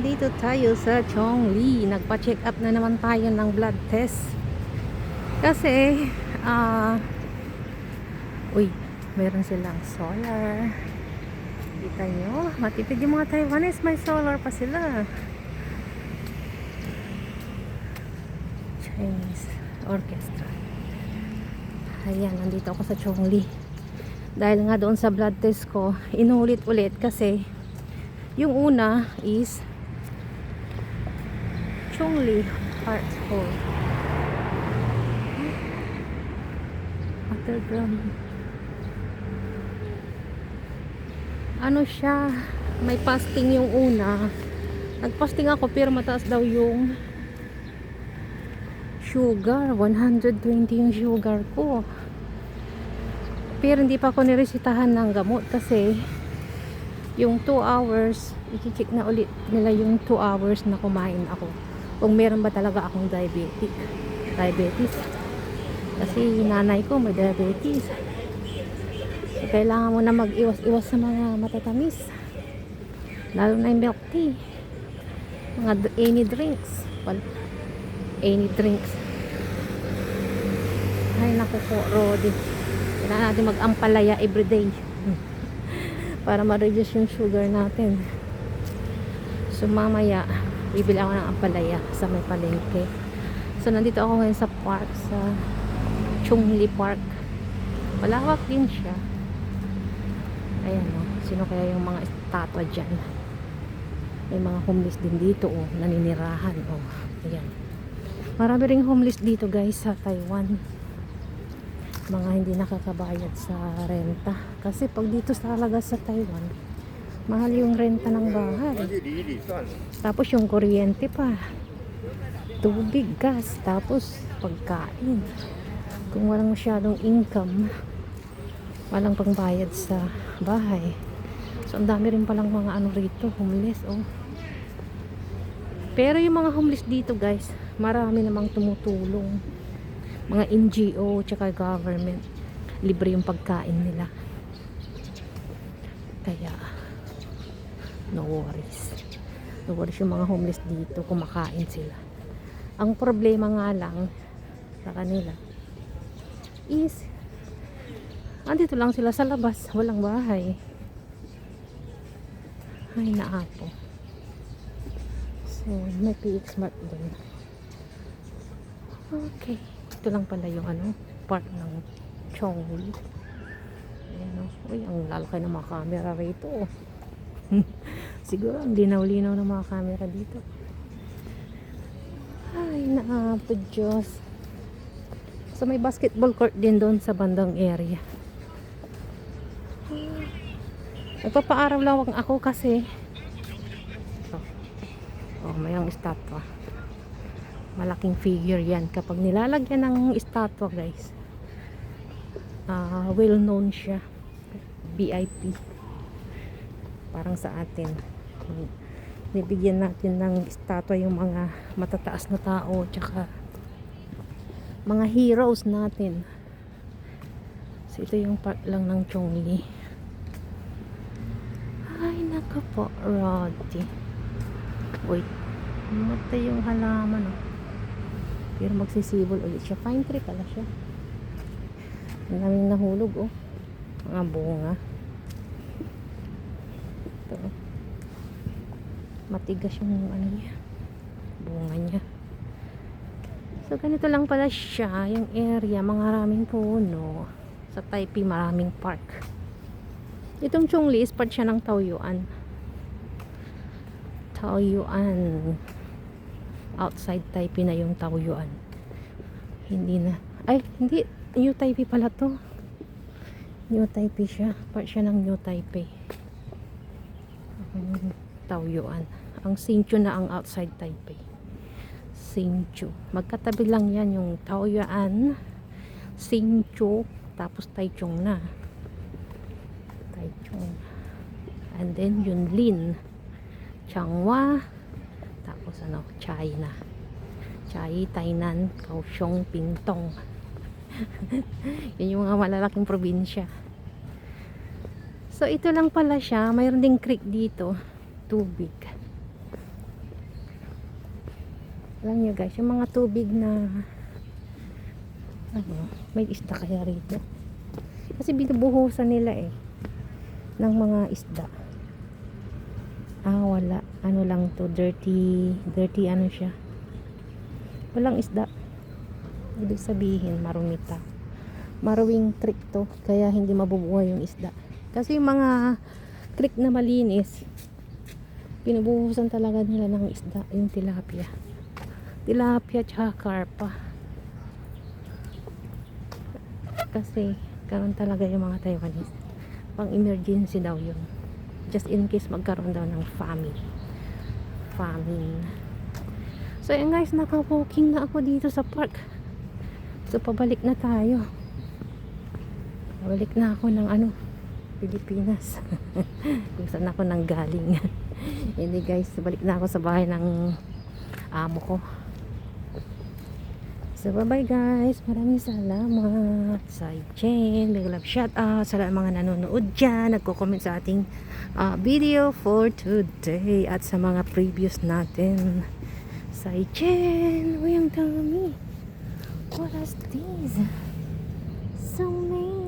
nandito tayo sa Chongli. Nagpa-check up na naman tayo ng blood test. Kasi, uy, meron silang solar. Kita nyo, matipid yung mga Taiwanese, may solar pa sila. Chinese orchestra. Ayan, nandito ako sa Chongli. Dahil nga doon sa blood test ko, inulit-ulit kasi yung una is Chongli Heart Hall. Underground. Ano siya, may fasting yung una. Nagfasting ako pero mataas daw yung sugar. 120 yung sugar ko. Pero hindi pa ako niresitahan ng gamot kasi yung 2 hours, i-check na ulit nila yung 2 hours na kumain ako. Kung meron ba talaga akong diabetes. Kasi nanay ko may diabetes. So, kailangan mo na mag-iwas-iwas sa mga matatamis. Lalo na yung milk tea. Mga any drinks. Any drinks. Ay, naku po, Rodi. Kailangan natin mag-ampalaya everyday. Para ma-reduce yung sugar natin. So mamaya bibili ako ng ampalaya sa may palengke. So nandito ako ngayon sa park, sa Chongli Park. Malawak din siya. Ayan o, sino kaya yung mga estatwa dyan? May mga homeless din dito o, naninirahan o. Ayan, marami ring homeless dito guys sa Taiwan. Mga hindi nakakabayad sa renta. Kasi pag dito talaga sa Taiwan, mahal yung renta ng bahay. Tapos yung kuryente pa, tubig, gas, tapos pagkain. Kung walang masyadong income, walang pangbayad sa bahay. So ang dami rin palang mga ano rito, homeless oh. Pero yung mga homeless dito guys, marami namang tumutulong. Mga NGO tsaka government, libre yung pagkain nila, kaya no worries yung mga homeless dito, kumakain sila. Ang problema nga lang sa kanila is andito lang sila sa labas, walang bahay. Ay naapo. So may PX Mart doon. Okay, ito lang pala yung ano, part ng Chongli. Ayan o. Uy, ang lalaki ng mga camera rito oh. Siguro ang linaw-linaw ng mga camera dito. Ay, naapo Diyos. So may basketball court din doon sa bandang area. Nagpapaaraw lang ako kasi oh, may ang estatwa. Malaking figure yan. Kapag nilalagyan ng estatwa guys, well known siya, VIP. Parang sa atin, nibigyan natin ng estatwa yung mga matataas na tao tsaka mga heroes natin. So ito yung part lang ng Chongli. Ay naka po, Roddy. Wait, matay yung halaman oh. Pero magsisibol ulit siya. Pine tree pala siya. Ang daming nahulog oh. Mga bunga. Ito oh. Matigas yung ano niya, bunga niya. So ganito lang pala siya. Yung area, maraming puno. Sa Taipei maraming park. Itong Chongli is part siya ng Taoyuan. Outside Taipei na yung Taoyuan. Hindi na. Ay, hindi. New Taipei pala to. New Taipei siya. Part siya ng New Taipei. Taoyuan. Ang Hsinchu na ang outside Taipei. Hsinchu. Magkatabi lang yan yung Taoyuan, Hsinchu, tapos Taichung na. Taichung. And then Yunlin, Changhua, tapos ano, China. Chai, Tainan, Kaohsiung, Pingtung. Yan yung mga malalaking probinsya. So ito lang pala siya. Mayroon ding creek dito. Tubig. Alam nyo guys, yung mga tubig na ano, may isda kaya rito. Kasi binubuhusan nila eh ng mga isda. Wala. Ano lang to, dirty ano siya. Walang isda. Ibig sabihin, marumita. Marawing creek to, kaya hindi mabubuhay yung isda. Kasi yung mga creek na malinis, pinubuhusan talaga nila ng isda, yung tilapia. Tilapia tsaka karpa. Kasi, karon talaga yung mga Taiwanese. Pang emergency daw yun. Just in case magkaroon daw ng famine. So yun guys, naka-walking na ako dito sa park. So pabalik na tayo. Pabalik na ako ng Pilipinas. Kung saan ako nang galing. Hindi guys, balik na ako sa bahay ng amo ko. So bye bye guys, maraming salamat sa Jen, big love shout out sa mga nanonood dyan, nagko-comment sa ating video for today at sa mga previous natin. Sa Jen, uy ang dami, what is this, so many.